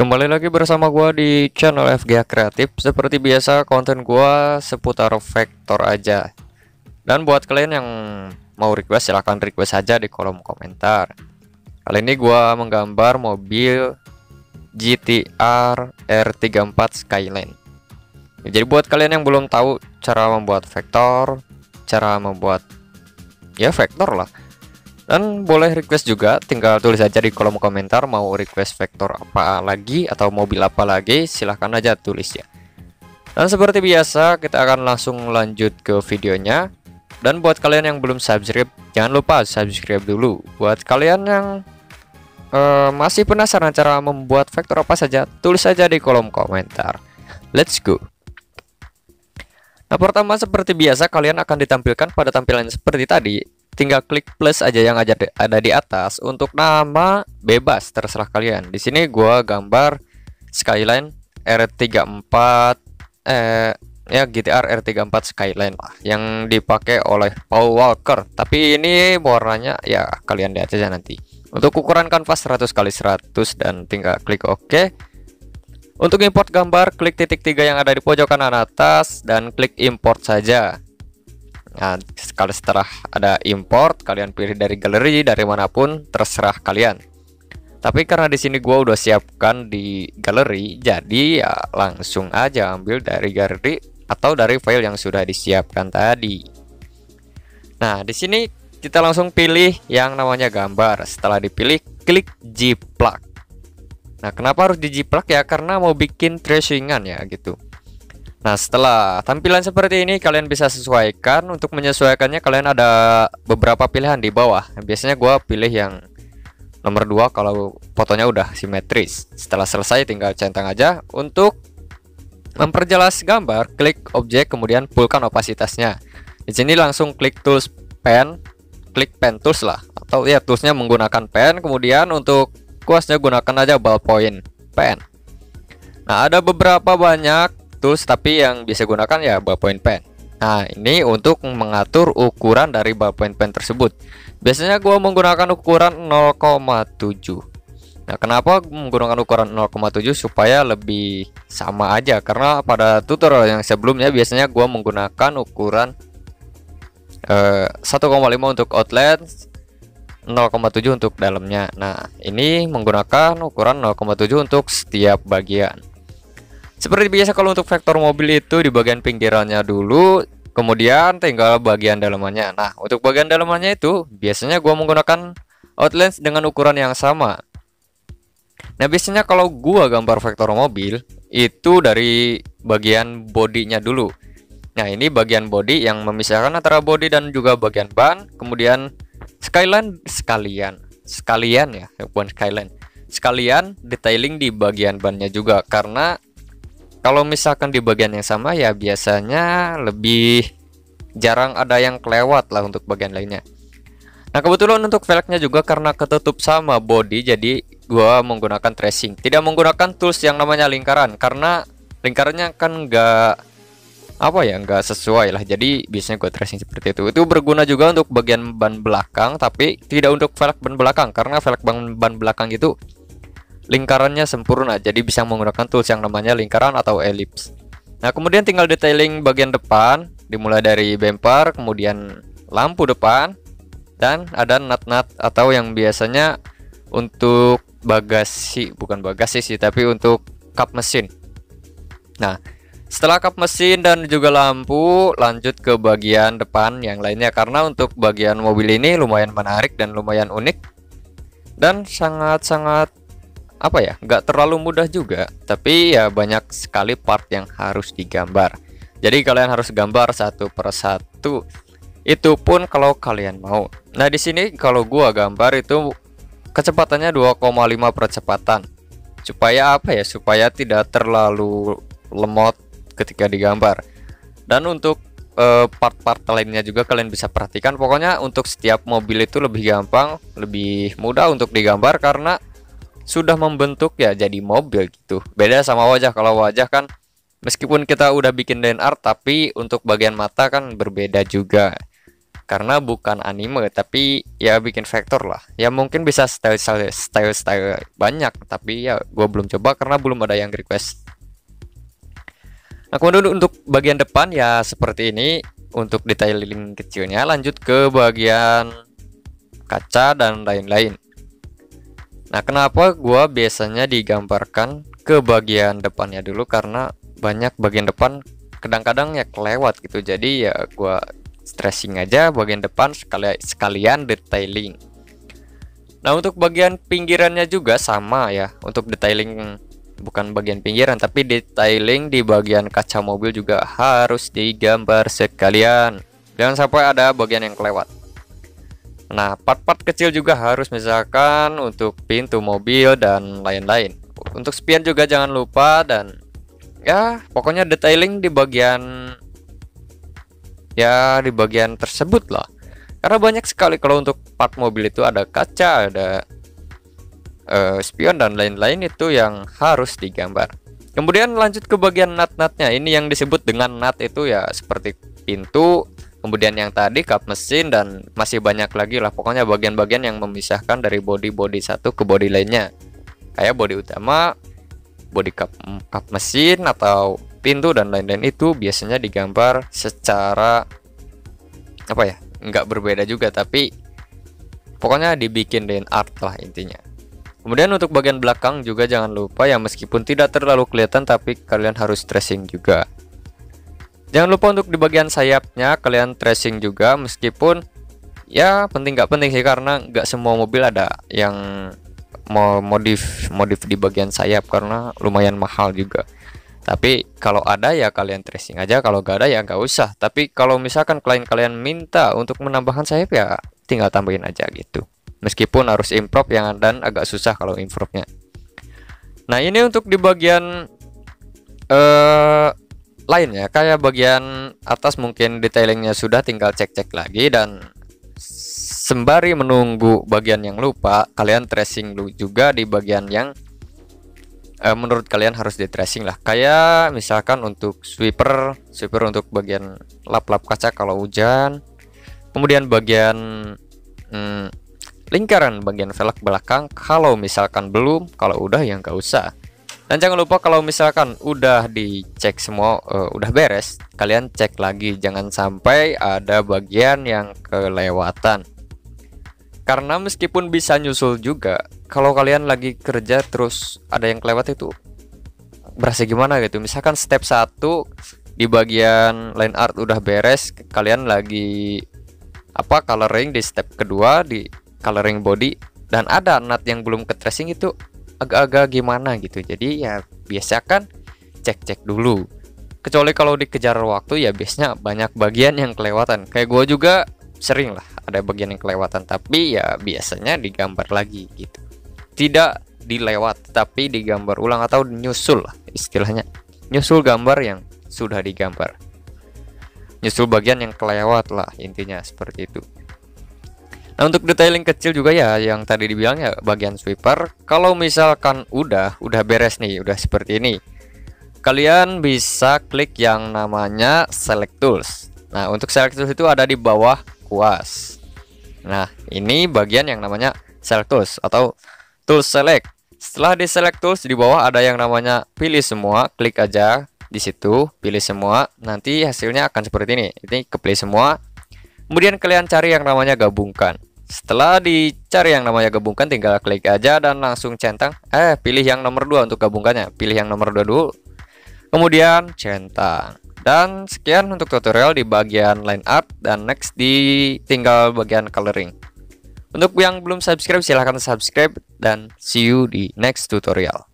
Kembali lagi bersama gua di channel FGA Kreatif. Seperti biasa, konten gua seputar vektor aja. Dan buat kalian yang mau request, silahkan request aja di kolom komentar. Kali ini gua menggambar mobil GT-R R34 Skyline. Jadi buat kalian yang belum tahu cara membuat vektor, cara membuat vektor lah, dan boleh request juga, tinggal tulis aja di kolom komentar mau request vektor apa lagi atau mobil apa lagi, silahkan aja tulis ya. Dan seperti biasa kita akan langsung lanjut ke videonya. Dan buat kalian yang belum subscribe, jangan lupa subscribe dulu. Buat kalian yang masih penasaran cara membuat vektor apa saja, tulis aja di kolom komentar. Let's go. Nah, pertama seperti biasa kalian akan ditampilkan pada tampilan seperti tadi. Tinggal klik plus aja yang ada di atas. Untuk nama bebas, terserah kalian. Di sini gua gambar Skyline R34 GT-R R34 Skyline lah, yang dipakai oleh Paul Walker. Tapi ini warnanya ya kalian lihat aja nanti. Untuk ukuran kanvas 100x100 dan tinggal klik OK. Untuk import gambar, klik titik 3 yang ada di pojok kanan atas dan klik import saja. Nah, kalau setelah ada import, kalian pilih dari galeri, dari manapun, terserah kalian. Tapi karena di sini gua udah siapkan di galeri, jadi ya langsung aja ambil dari galeri atau dari file yang sudah disiapkan tadi. Nah, di sini kita langsung pilih yang namanya gambar. Setelah dipilih, klik G-plug. Nah, kenapa harus di G-plug ya? Karena mau bikin tracingan ya gitu. Nah, setelah tampilan seperti ini, kalian bisa sesuaikan. Untuk menyesuaikannya, kalian ada beberapa pilihan di bawah. Biasanya gua pilih yang nomor 2 kalau fotonya udah simetris. Setelah selesai, tinggal centang aja. Untuk memperjelas gambar, klik objek, kemudian fullkan opasitasnya. Di sini langsung klik tools pen, klik pen tools lah, atau ya toolsnya menggunakan pen. Kemudian untuk kuasnya gunakan aja ballpoint pen. Nah, ada beberapa banyak tools, tapi yang bisa gunakan ya ballpoint pen. Nah, ini untuk mengatur ukuran dari ballpoint pen tersebut. Biasanya gua menggunakan ukuran 0,7. Nah, kenapa menggunakan ukuran 0,7? Supaya lebih sama aja. Karena pada tutorial yang sebelumnya biasanya gua menggunakan ukuran 1,5 untuk outline, 0,7 untuk dalamnya. Nah, ini menggunakan ukuran 0,7 untuk setiap bagian. Seperti biasa kalau untuk vektor mobil itu di bagian pinggirannya dulu, kemudian tinggal bagian dalamannya. Nah, untuk bagian dalamannya itu biasanya gua menggunakan outline dengan ukuran yang sama. Nah, biasanya kalau gua gambar vektor mobil itu dari bagian bodinya dulu. Nah, ini bagian body yang memisahkan antara body dan juga bagian ban. Kemudian sekalian ya, bukan skyline. Sekalian detailing di bagian bannya juga, karena kalau misalkan di bagian yang sama ya biasanya lebih jarang ada yang kelewat lah untuk bagian lainnya. Nah, kebetulan untuk velgnya juga karena ketutup sama body, jadi gua menggunakan tracing, tidak menggunakan tools yang namanya lingkaran, karena lingkarannya kan nggak sesuai lah. Jadi biasanya gua tracing seperti itu. Itu berguna juga untuk bagian ban belakang, tapi tidak untuk velg ban belakang, karena velg ban belakang itu lingkarannya sempurna, jadi bisa menggunakan tools yang namanya lingkaran atau ellipse. Nah, kemudian tinggal detailing bagian depan, dimulai dari bumper, kemudian lampu depan, dan ada nut-nut atau yang biasanya untuk bagasi, bukan bagasi sih, tapi untuk kap mesin. Nah, setelah kap mesin dan juga lampu, lanjut ke bagian depan yang lainnya, karena untuk bagian mobil ini lumayan menarik dan lumayan unik dan sangat-sangat nggak terlalu mudah juga, tapi ya banyak sekali part yang harus digambar. Jadi kalian harus gambar satu persatu. Itu pun kalau kalian mau. Nah, di sini kalau gua gambar itu kecepatannya 2,5 percepatan. Supaya supaya tidak terlalu lemot ketika digambar. Dan untuk part-part lainnya juga kalian bisa perhatikan. Pokoknya untuk setiap mobil itu lebih gampang, lebih mudah untuk digambar karena sudah membentuk ya jadi mobil gitu. Beda sama wajah. Kalau wajah kan meskipun kita udah bikin DNR, tapi untuk bagian mata kan berbeda juga. karena bukan anime, tapi ya bikin vektor lah. Ya mungkin bisa style banyak, tapi ya gue belum coba karena belum ada yang request. Nah, kemudian untuk bagian depan ya seperti ini untuk detailing kecilnya. Lanjut ke bagian kaca dan lain-lain. Nah, kenapa gua biasanya digambarkan ke bagian depannya dulu, karena banyak bagian depan kadang-kadang ya kelewat gitu. Jadi ya gua stressing aja bagian depan sekalian detailing. Nah, untuk bagian pinggirannya juga sama ya. Untuk detailing bukan bagian pinggiran, tapi detailing di bagian kaca mobil juga harus digambar sekalian. Jangan sampai ada bagian yang kelewat. Nah, part-part kecil juga harus, misalkan untuk pintu mobil dan lain-lain. Untuk spion juga jangan lupa, dan ya pokoknya detailing di bagian tersebut lah. Karena banyak sekali kalau untuk part mobil itu ada kaca, ada spion dan lain-lain, itu yang harus digambar. Kemudian lanjut ke bagian nut-nutnya. Ini yang disebut dengan nut itu ya seperti pintu, kemudian yang tadi kap mesin, dan masih banyak lagi lah. Pokoknya bagian-bagian yang memisahkan dari bodi satu ke bodi lainnya. Kayak bodi utama, bodi kap mesin atau pintu dan lain-lain, itu biasanya digambar secara apa ya? Nggak berbeda juga, tapi pokoknya dibikin line art lah intinya. Kemudian untuk bagian belakang juga jangan lupa ya, meskipun tidak terlalu kelihatan tapi kalian harus tracing juga. Jangan lupa untuk di bagian sayapnya kalian tracing juga, meskipun ya nggak penting sih, karena nggak semua mobil ada yang mau modif di bagian sayap karena lumayan mahal juga. Tapi kalau ada ya kalian tracing aja, kalau nggak ada ya nggak usah. Tapi kalau misalkan klien kalian minta untuk menambahkan sayap ya tinggal tambahin aja gitu. Meskipun harus improve dan agak susah kalau improve-nya. Nah, ini untuk di bagian lainnya, kayak bagian atas mungkin detailingnya sudah, tinggal cek-cek lagi. Dan sembari menunggu bagian yang lupa, kalian tracing juga di bagian yang menurut kalian harus di tracing lah. Kayak misalkan untuk sweeper untuk bagian lap-lap kaca kalau hujan. Kemudian bagian lingkaran bagian velg belakang kalau misalkan belum, kalau udah ya nggak usah. Dan jangan lupa kalau misalkan udah dicek semua, udah beres, kalian cek lagi, jangan sampai ada bagian yang kelewatan. Karena meskipun bisa nyusul juga, kalau kalian lagi kerja terus ada yang kelewat, itu berasa gimana gitu. Misalkan step 1 di bagian line art udah beres, kalian lagi coloring di step kedua di coloring body, dan ada nut yang belum ke tracing, itu agak-agak gimana gitu. Jadi ya biasakan cek-cek dulu. Kecuali kalau dikejar waktu ya biasanya banyak bagian yang kelewatan. Kayak gue juga sering lah ada bagian yang kelewatan, tapi ya biasanya digambar lagi gitu. Tidak dilewat, tapi digambar ulang atau nyusul lah istilahnya. Nyusul gambar yang sudah digambar. Nyusul bagian yang kelewat lah intinya, seperti itu. Nah, untuk detailing kecil juga ya yang tadi dibilang ya bagian sweeper, kalau misalkan udah beres nih, udah seperti ini, kalian bisa klik yang namanya select tools. Nah, untuk select tools itu ada di bawah kuas. Nah, ini bagian yang namanya select tools atau tools select. Setelah di select tools, di bawah ada yang namanya pilih semua, klik aja di situ, pilih semua. Nanti hasilnya akan seperti ini. Ini kepilih semua. Kemudian kalian cari yang namanya gabungkan. Setelah dicari yang namanya gabungkan, tinggal klik aja dan langsung centang. Pilih yang nomor 2 untuk gabungkannya. Pilih yang nomor 2 dulu. Kemudian centang. Dan sekian untuk tutorial di bagian line art, dan next tinggal bagian coloring. Untuk yang belum subscribe silahkan subscribe, dan see you di next tutorial.